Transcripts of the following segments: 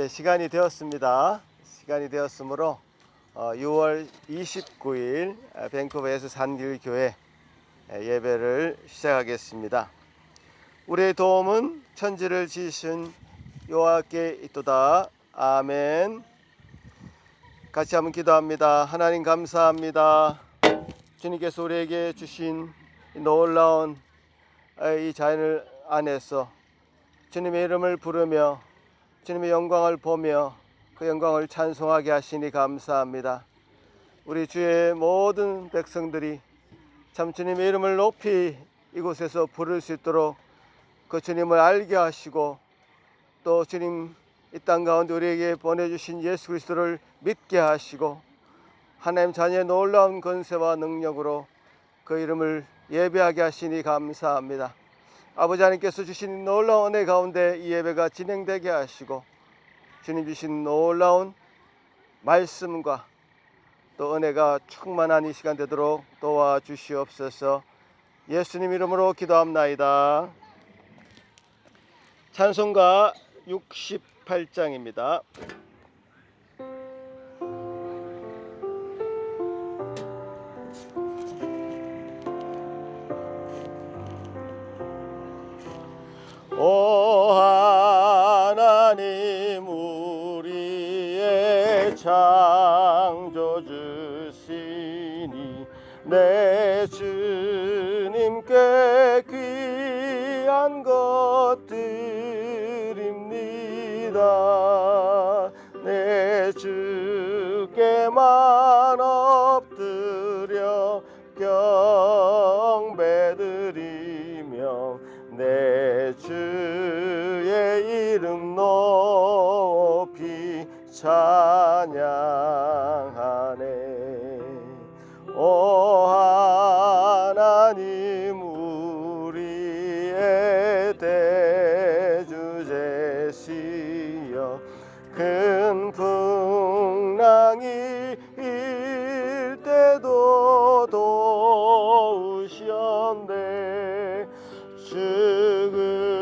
이제 시간이 되었습니다. 시간이 되었으므로 6월 29일 밴쿠버에서 산길교회 예배를 시작하겠습니다. 우리의 도움은 천지를 지으신 여호와께 있도다. 아멘. 같이 한번 기도합니다. 하나님 감사합니다. 주님께서 우리에게 주신 놀라운 이 자연을 안에서 주님의 이름을 부르며 주님의 영광을 보며 그 영광을 찬송하게 하시니 감사합니다. 우리 주의 모든 백성들이 참 주님의 이름을 높이 이곳에서 부를 수 있도록 그 주님을 알게 하시고 또 주님 이 땅 가운데 우리에게 보내주신 예수 그리스도를 믿게 하시고 하나님 자녀의 놀라운 권세와 능력으로 그 이름을 예배하게 하시니 감사합니다. 아버지 하나님께서 주신 놀라운 은혜 가운데 이 예배가 진행되게 하시고 주님 주신 놀라운 말씀과 또 은혜가 충만한 이 시간 되도록 도와주시옵소서. 예수님 이름으로 기도합나이다. 찬송가 68장입니다. 오 하나님 우리의 창조주시니 내 주님께 귀한 것들입니다. 내 주께만 엎드려 경배드리며 내 주의 이름 높이 찬양하네. 오 하나님 우리의 대주제시여 큰 풍랑이 일 때도 도우셨네. 죽음에서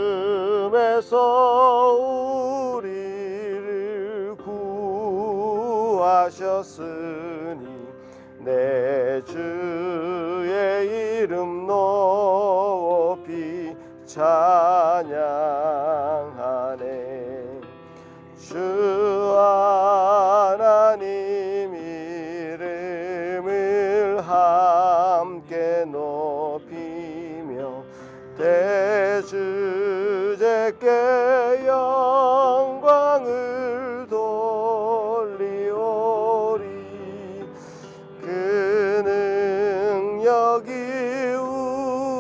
우리를 구하셨으니 내 주의 이름 높이 찬양하네. 주 하나님 이름을 함께 높이며 대주제께 영광을 돌리오리. 그 능력이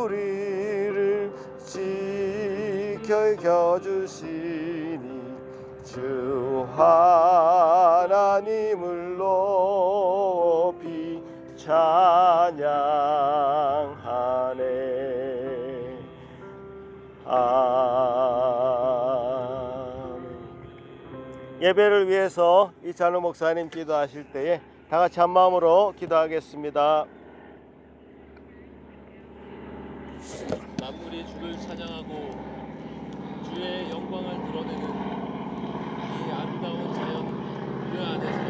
우리를 지켜주시니 주 하나님을 높이 찬양하네. 아멘. 예배를 위해서 이찬우 목사님 기도하실 때에 다 같이 한 마음으로 기도하겠습니다. 만물이 주를 찬양하고 주의 영광을 드러내는 이 아름다운 자연 그 안에서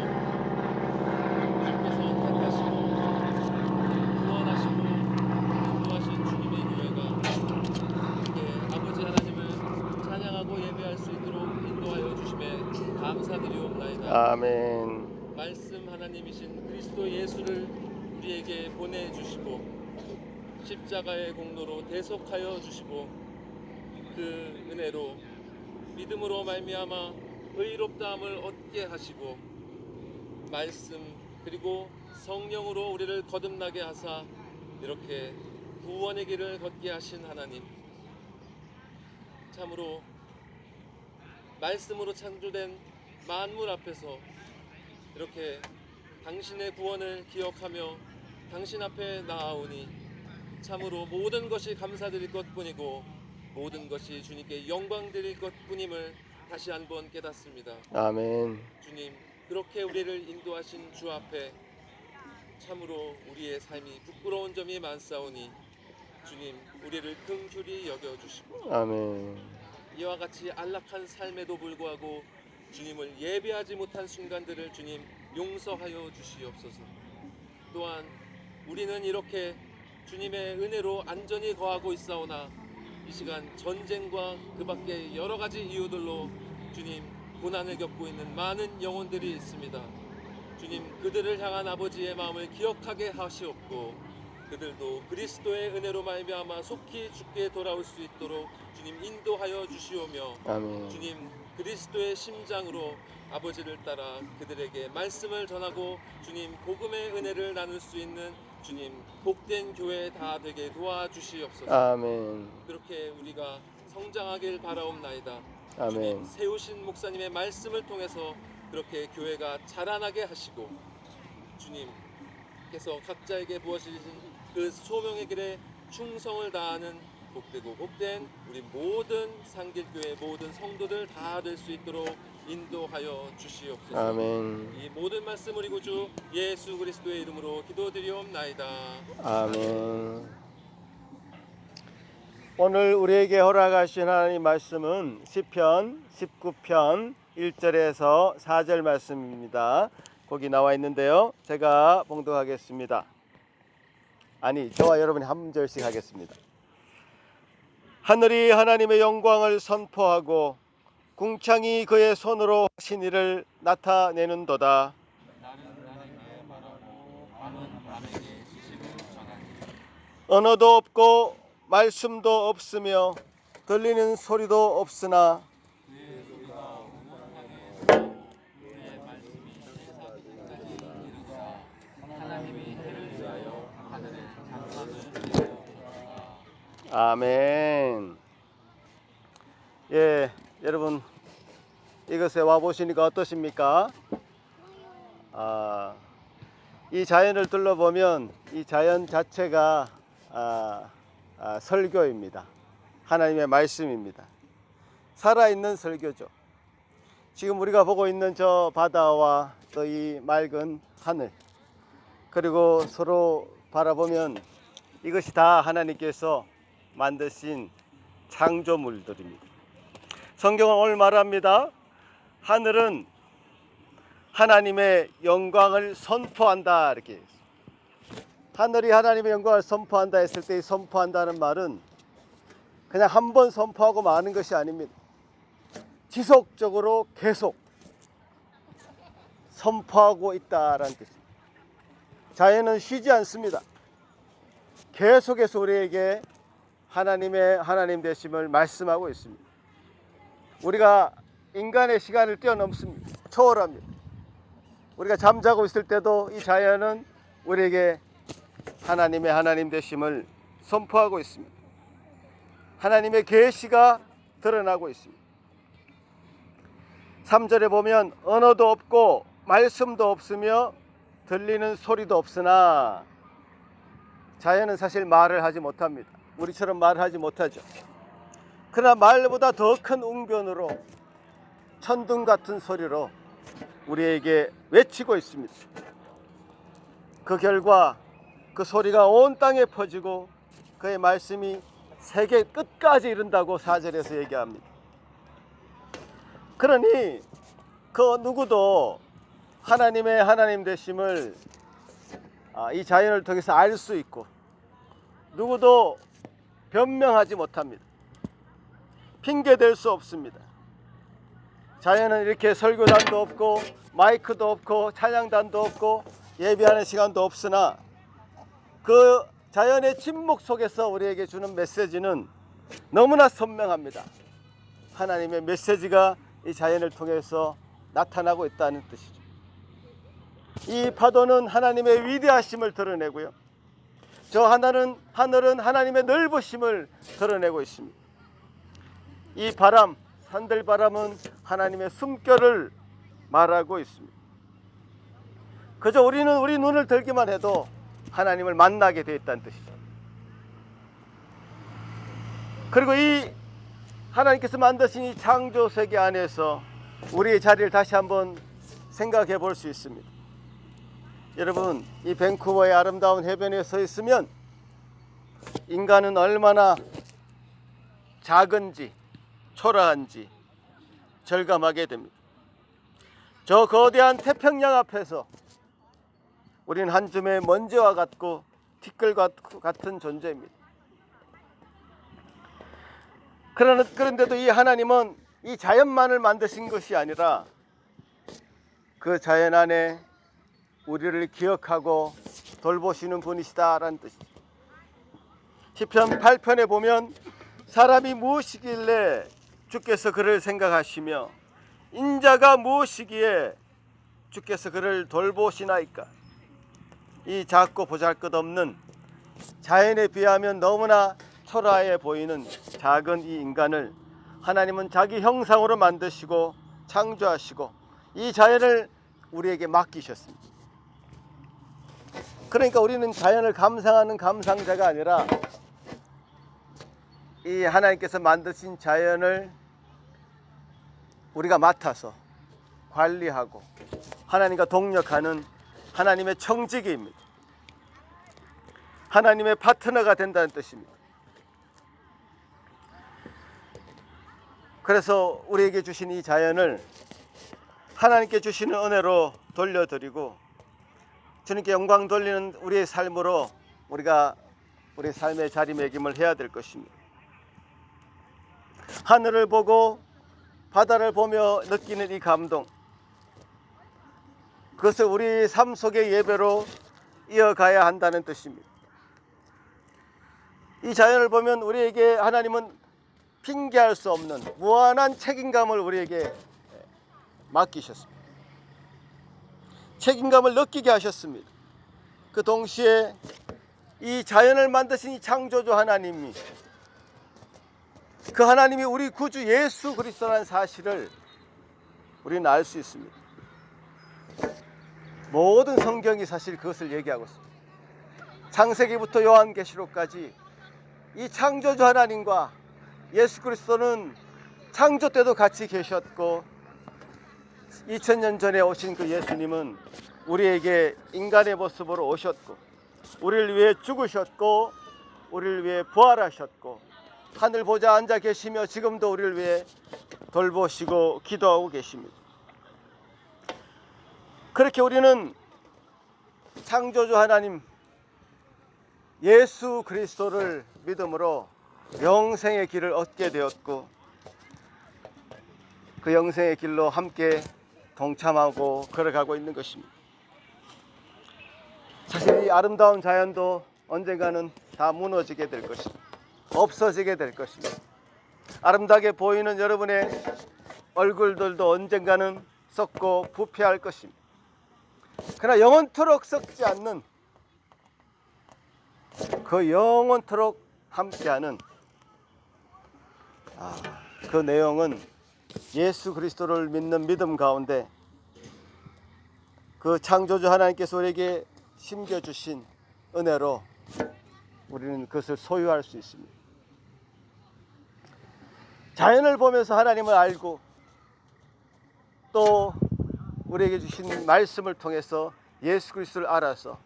주께서 택하시고 구원하시고 인도하신 주님의 교회가 이렇게 아버지 하나님을 찬양하고 예배할 수 있도록 인도하여 주심에 감사드리옵나이다. 아멘. 말씀 하나님이신 그리스도 예수를 우리에게 보내주시고 십자가의 공로로 대속하여 주시고 그 은혜로 믿음으로 말미암아 의롭다함을 얻게 하시고 말씀 그리고 성령으로 우리를 거듭나게 하사 이렇게 구원의 길을 걷게 하신 하나님, 참으로 말씀으로 창조된 만물 앞에서 이렇게 당신의 구원을 기억하며 당신 앞에 나아오니 참으로 모든 것이 감사드릴 것뿐이고 모든 것이 주님께 영광 드릴 것뿐임을 다시 한번 깨닫습니다. 아멘. 주님, 그렇게 우리를 인도하신 주 앞에 참으로 우리의 삶이 부끄러운 점이 많사오니 주님, 우리를 긍휼히 여겨주시고 아멘. 이와 같이 안락한 삶에도 불구하고 주님을 예배하지 못한 순간들을 주님 용서하여 주시옵소서. 또한 우리는 이렇게 주님의 은혜로 안전히 거하고 있사오나 이 시간 전쟁과 그 밖에 여러 가지 이유들로 주님 고난을 겪고 있는 많은 영혼들이 있습니다. 주님 그들을 향한 아버지의 마음을 기억하게 하시옵고 그들도 그리스도의 은혜로 말미암아 속히 주께 돌아올 수 있도록 주님 인도하여 주시오며 아멘. 주님 그리스도의 심장으로 아버지를 따라 그들에게 말씀을 전하고 주님 복음의 은혜를 나눌 수 있는 주님 복된 교회 다 되게 도와주시옵소서. 아멘. 그렇게 우리가 성장하길 바라옵나이다. 아멘. 주님 세우신 목사님의 말씀을 통해서 그렇게 교회가 자라나게 하시고 주님께서 각자에게 부어주신 그 소명의 길에 충성을 다하는 복되고 복된 우리 모든 상길교회 모든 성도들 다 될 수 있도록 인도하여 주시옵소서. 아멘. 이 모든 말씀 우리 구주 예수 그리스도의 이름으로 기도드리옵나이다. 아멘. 오늘 우리에게 허락하신 하나님 말씀은 시편 19편 1절에서 4절 말씀입니다. 거기 나와 있는데요. 제가 봉독하겠습니다. 아니, 저와 여러분이 한 절씩 하겠습니다. 하늘이 하나님의 영광을 선포하고 궁창이 그의 손으로 하신 일을 나타내는도다. 언어도 없고 말씀도 없으며 들리는 소리도 없으나 아멘. 예, 여러분 이것에 와 보시니까 어떠십니까? 이 자연을 둘러보면 이 자연 자체가 설교입니다. 하나님의 말씀입니다. 살아있는 설교죠. 지금 우리가 보고 있는 저 바다와 또 이 맑은 하늘, 그리고 서로 바라보면 이것이 다 하나님께서 만드신 창조물들입니다. 성경은 오늘 말합니다. 하늘은 하나님의 영광을 선포한다, 이렇게. 하늘이 하나님의 영광을 선포한다 했을 때 이 선포한다는 말은 그냥 한 번 선포하고 마는 것이 아닙니다. 지속적으로 계속 선포하고 있다라는 뜻입니다. 자연은 쉬지 않습니다. 계속해서 우리에게 하나님의 하나님 되심을 말씀하고 있습니다. 우리가 인간의 시간을 뛰어넘습니다. 초월합니다. 우리가 잠자고 있을 때도 이 자연은 우리에게 하나님의 하나님 되심을 선포하고 있습니다. 하나님의 계시가 드러나고 있습니다. 3절에 보면 언어도 없고 말씀도 없으며 들리는 소리도 없으나, 자연은 사실 말을 하지 못합니다. 우리처럼 말을 하지 못하죠. 그러나 말보다 더 큰 웅변으로 천둥 같은 소리로 우리에게 외치고 있습니다. 그 결과 그 소리가 온 땅에 퍼지고 그의 말씀이 세계 끝까지 이른다고 4절에서 얘기합니다. 그러니 그 누구도 하나님의 하나님 되심을 이 자연을 통해서 알 수 있고 누구도 변명하지 못합니다. 핑계댈 수 없습니다. 자연은 이렇게 설교단도 없고 마이크도 없고 찬양단도 없고 예배하는 시간도 없으나 그 자연의 침묵 속에서 우리에게 주는 메시지는 너무나 선명합니다. 하나님의 메시지가 이 자연을 통해서 나타나고 있다는 뜻이죠. 이 파도는 하나님의 위대하심을 드러내고요, 저 하늘은 하나님의 넓으심을 드러내고 있습니다. 이 바람, 산들바람은 하나님의 숨결을 말하고 있습니다. 그저 우리는 우리 눈을 들기만 해도 하나님을 만나게 되어 있다는 뜻이죠. 그리고 이 하나님께서 만드신 이 창조 세계 안에서 우리의 자리를 다시 한번 생각해 볼 수 있습니다. 여러분, 이 밴쿠버의 아름다운 해변에 서 있으면 인간은 얼마나 작은지 초라한지 절감하게 됩니다. 저 거대한 태평양 앞에서 우리는 한 줌의 먼지와 같고 티끌과 같은 존재입니다. 그런데도 이 하나님은 이 자연만을 만드신 것이 아니라 그 자연 안에 우리를 기억하고 돌보시는 분이시다라는 뜻이죠. 시편 8편에 보면 사람이 무엇이길래 주께서 그를 생각하시며 인자가 무엇이기에 주께서 그를 돌보시나이까. 이 작고 보잘것없는 자연에 비하면 너무나 초라해 보이는 작은 이 인간을 하나님은 자기 형상으로 만드시고 창조하시고 이 자연을 우리에게 맡기셨습니다. 그러니까 우리는 자연을 감상하는 감상자가 아니라 이 하나님께서 만드신 자연을 우리가 맡아서 관리하고 하나님과 동역하는 하나님의 청지기입니다. 하나님의 파트너가 된다는 뜻입니다. 그래서 우리에게 주신 이 자연을 하나님께 주시는 은혜로 돌려드리고 주님께 영광 돌리는 우리의 삶으로 우리가 우리 삶의 자리매김을 해야 될 것입니다. 하늘을 보고 바다를 보며 느끼는 이 감동, 그것을 우리 삶 속의 예배로 이어가야 한다는 뜻입니다. 이 자연을 보면 우리에게 하나님은 핑계할 수 없는 무한한 책임감을 우리에게 맡기셨습니다. 책임감을 느끼게 하셨습니다. 그 동시에 이 자연을 만드신 이 창조주 하나님이, 그 하나님이 우리 구주 예수 그리스도라는 사실을 우리는 알 수 있습니다. 모든 성경이 사실 그것을 얘기하고 있습니다. 창세기부터 요한계시록까지 이 창조주 하나님과 예수 그리스도는 창조 때도 같이 계셨고 2000년 전에 오신 그 예수님은 우리에게 인간의 모습으로 오셨고 우리를 위해 죽으셨고 우리를 위해 부활하셨고 하늘 보좌 앉아 계시며 지금도 우리를 위해 돌보시고 기도하고 계십니다. 그렇게 우리는 창조주 하나님 예수 그리스도를 믿음으로 영생의 길을 얻게 되었고 그 영생의 길로 함께 동참하고 걸어가고 있는 것입니다. 사실 이 아름다운 자연도 언젠가는 다 무너지게 될 것입니다. 없어지게 될 것입니다. 아름답게 보이는 여러분의 얼굴들도 언젠가는 썩고 부패할 것입니다. 그러나 영원토록 썩지 않는 그 영원토록 함께하는 그 내용은 예수 그리스도를 믿는 믿음 가운데 그 창조주 하나님께서 우리에게 심겨주신 은혜로 우리는 그것을 소유할 수 있습니다. 자연을 보면서 하나님을 알고 또 우리에게 주신 말씀을 통해서 예수 그리스도를 알아서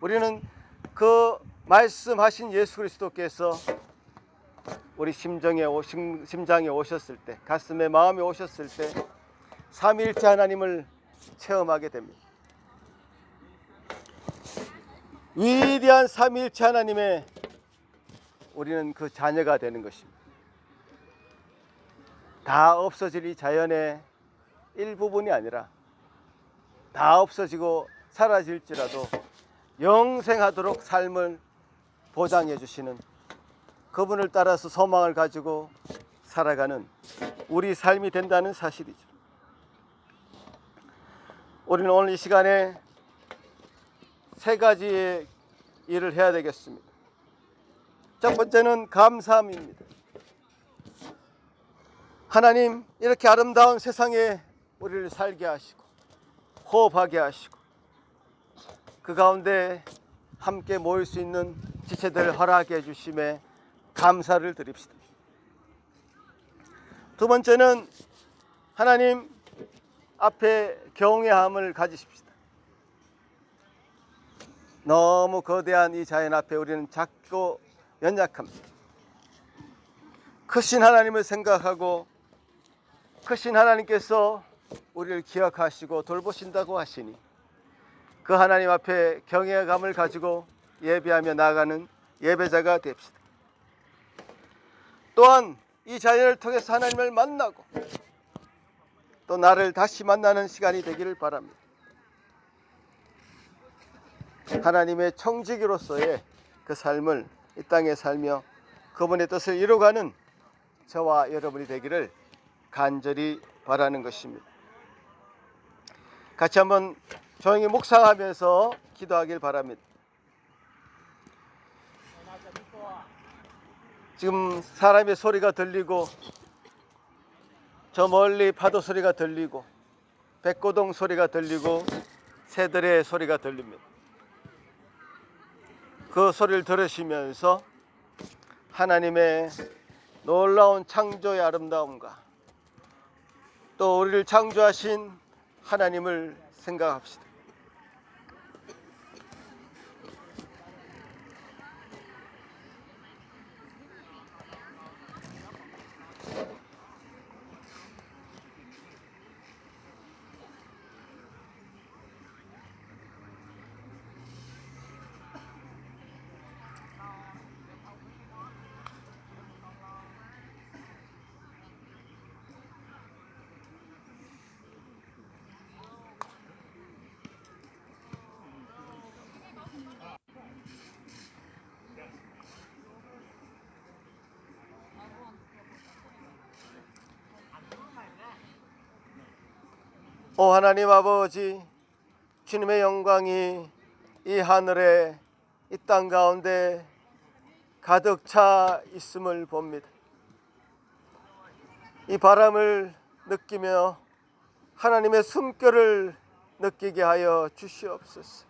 우리는 그 말씀하신 예수 그리스도께서 우리 심장에 오셨을 때, 가슴에 마음에 오셨을 때 삼위일체 하나님을 체험하게 됩니다. 위대한 삼위일체 하나님의 우리는 그 자녀가 되는 것입니다. 다 없어질 이 자연의 일부분이 아니라 다 없어지고 사라질지라도 영생하도록 삶을 보장해 주시는 그분을 따라서 소망을 가지고 살아가는 우리 삶이 된다는 사실이죠. 우리는 오늘 이 시간에 세 가지의 일을 해야 되겠습니다. 첫 번째는 감사함입니다. 하나님, 이렇게 아름다운 세상에 우리를 살게 하시고 호흡하게 하시고 그 가운데 함께 모일 수 있는 지체들을 허락해 주심에 감사를 드립시다. 두 번째는 하나님 앞에 경외함을 가지십시다. 너무 거대한 이 자연 앞에 우리는 작고 연약합니다. 크신 하나님을 생각하고 크신 하나님께서 우리를 기억하시고 돌보신다고 하시니 그 하나님 앞에 경외감을 가지고 예배하며 나아가는 예배자가 됩시다. 또한 이 자연을 통해서 하나님을 만나고 또 나를 다시 만나는 시간이 되기를 바랍니다. 하나님의 청지기로서의 그 삶을 이 땅에 살며 그분의 뜻을 이루어가는 저와 여러분이 되기를 간절히 바라는 것입니다. 같이 한번 조용히 묵상하면서 기도하길 바랍니다. 지금 사람의 소리가 들리고 저 멀리 파도 소리가 들리고 백고동 소리가 들리고 새들의 소리가 들립니다. 그 소리를 들으시면서 하나님의 놀라운 창조의 아름다움과 또 우리를 창조하신 하나님을 생각합시다. 오 하나님 아버지, 주님의 영광이 이 하늘에 이 땅 가운데 가득 차 있음을 봅니다. 이 바람을 느끼며 하나님의 숨결을 느끼게 하여 주시옵소서.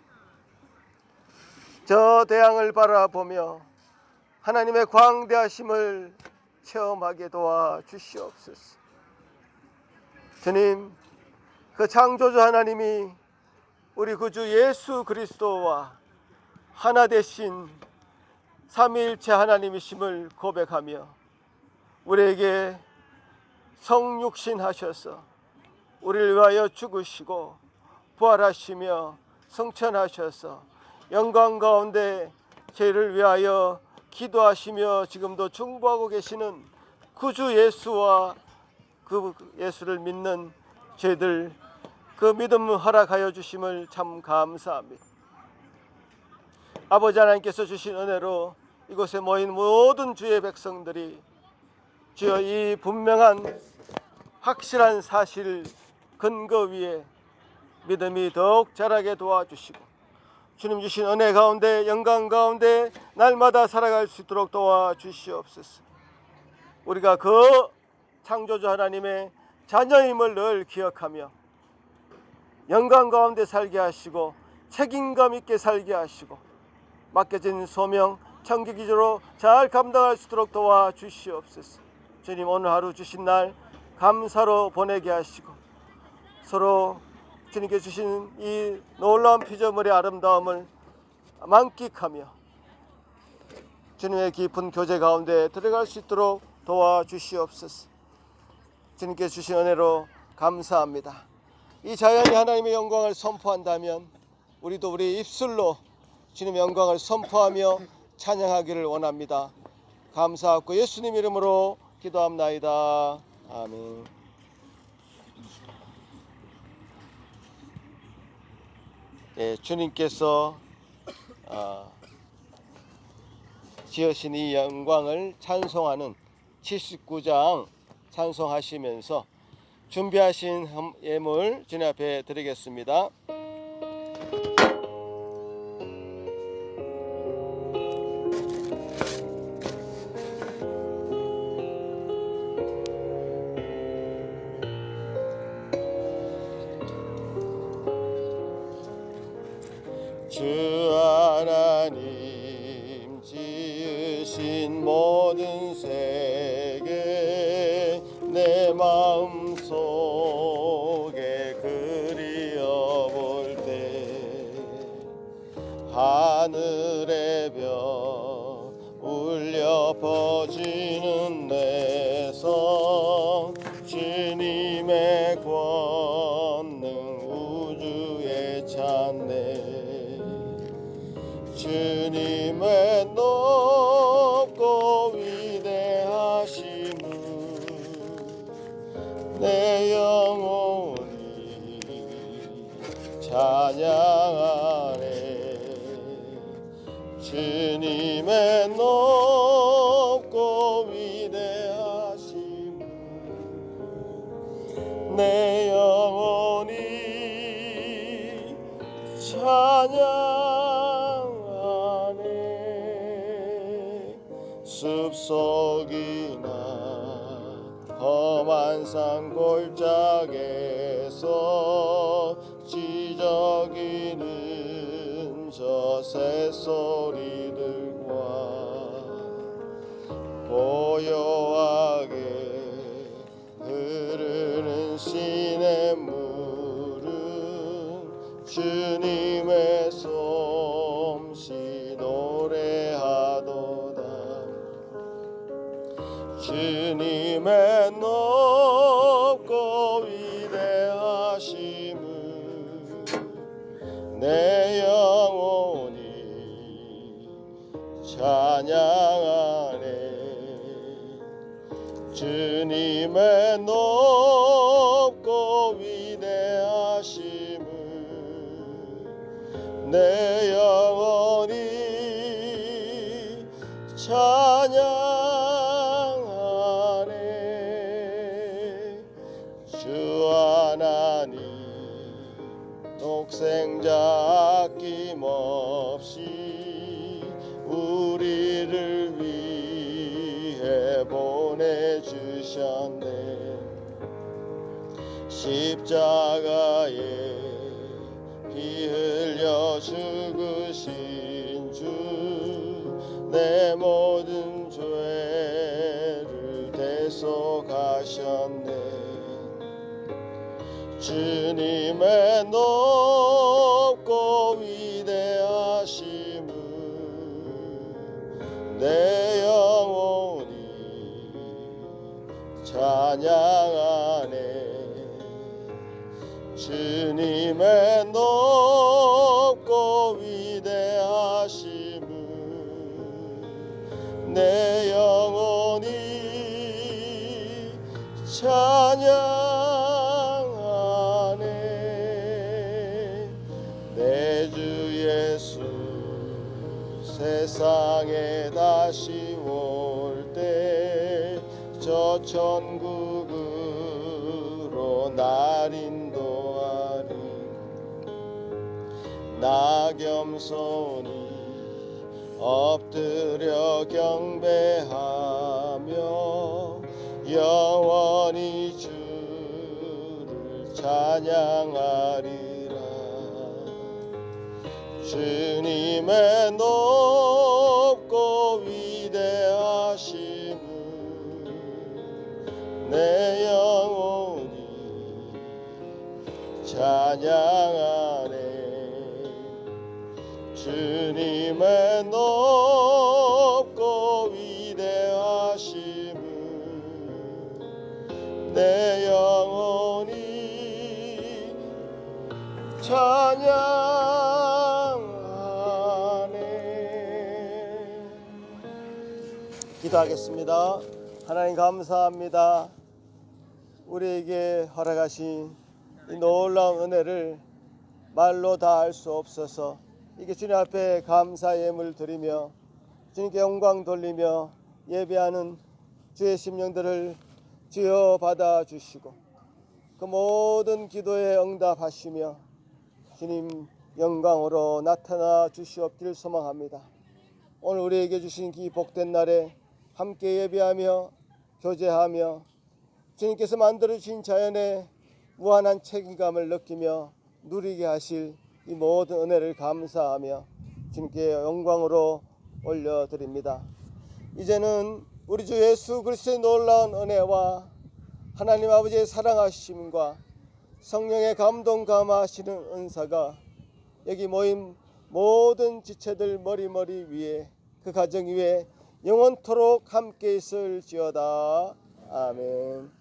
저 대양을 바라보며 하나님의 광대하심을 체험하게 도와 주시옵소서. 주님, 그 창조주 하나님이 우리 구주 예수 그리스도와 하나 되신 삼위일체 하나님이심을 고백하며 우리에게 성육신 하셔서 우리를 위하여 죽으시고 부활하시며 성천하셔서 영광 가운데 죄를 위하여 기도하시며 지금도 중보하고 계시는 구주 예수와 그 예수를 믿는 저희들 그 믿음을 허락하여 주심을 참 감사합니다. 아버지 하나님께서 주신 은혜로 이곳에 모인 모든 주의 백성들이 주여 이 분명한 확실한 사실 근거 위에 믿음이 더욱 자라게 도와주시고 주님 주신 은혜 가운데 영광 가운데 날마다 살아갈 수 있도록 도와주시옵소서. 우리가 그 창조주 하나님의 자녀임을 늘 기억하며 영광 가운데 살게 하시고 책임감 있게 살게 하시고 맡겨진 소명 청지기조로 잘 감당할 수 있도록 도와주시옵소서. 주님, 오늘 하루 주신 날 감사로 보내게 하시고 서로 주님께 주신 이 놀라운 피조물의 아름다움을 만끽하며 주님의 깊은 교제 가운데 들어갈 수 있도록 도와주시옵소서. 주님께 주신 은혜로 감사합니다. 이 자연이 하나님의 영광을 선포한다면 우리도 우리 입술로 주님의 영광을 선포하며 찬양하기를 원합니다. 감사하고 예수님 이름으로 기도합나이다. 아멘. 네, 주님께서 지으신 이 영광을 찬송하는 79장 찬송하시면서 준비하신 예물 주님 앞에 드리겠습니다. 주 하나님 지으신 모든 세계 내 마음 속에 그리어볼 때 하늘의 별 울려 퍼지는 내성 주님의 권 내 영혼이 찬양하네. 주님의 높고 위대하심을 내 영혼이 찬양하네. 숲속이나 험한 산골짜기에서 지저귀는 저 새소리들과 고요하게 흐르는 시냇물은 주님의 솜씨 노래하도다. 주님의 높고 위대하심을 내 영혼이 찬양하네. 주님의 높고 위대하심을 내 영혼이 찬양하네. 주 하나님 독생자 아낌없이 우리를 위해 보내주셨네. 십자가에 피 흘려 죽으신 주 내 모든 죄를 대속하셨네. 주님의 높고 위대하심을 내 영혼이 찬양하네. 주님의 높고 위대하심을 내 영혼이 찬양하네. 내 주 예수 세상에 다시 올 때 저 천국으로 날 인도하리. 나 겸손히 엎드려 경배하며 영원히 주를 찬양하리라. 주님의 높고 위대하심을 내 영혼이 찬양하네. 주님의 높고 위대하심을 내 영혼이 찬양하네. 기도하겠습니다. 하나님 감사합니다. 우리에게 허락하신 이 놀라운 은혜를 말로 다 할 수 없어서 이게 주님 앞에 감사 예물 드리며 주님께 영광 돌리며 예배하는 주의 심령들을 주여 받아주시고 그 모든 기도에 응답하시며 주님 영광으로 나타나 주시옵기를 소망합니다. 오늘 우리에게 주신 이 복된 날에 함께 예배하며 교제하며 주님께서 만들어주신 자연의 무한한 책임감을 느끼며 누리게 하실 이 모든 은혜를 감사하며 주님께 영광으로 올려드립니다. 이제는 우리 주 예수 그리스도의 놀라운 은혜와 하나님 아버지의 사랑하심과 성령의 감동 감화하시는 은사가 여기 모인 모든 지체들 머리머리 위에 그 가정 위에 영원토록 함께 있을지어다. 아멘.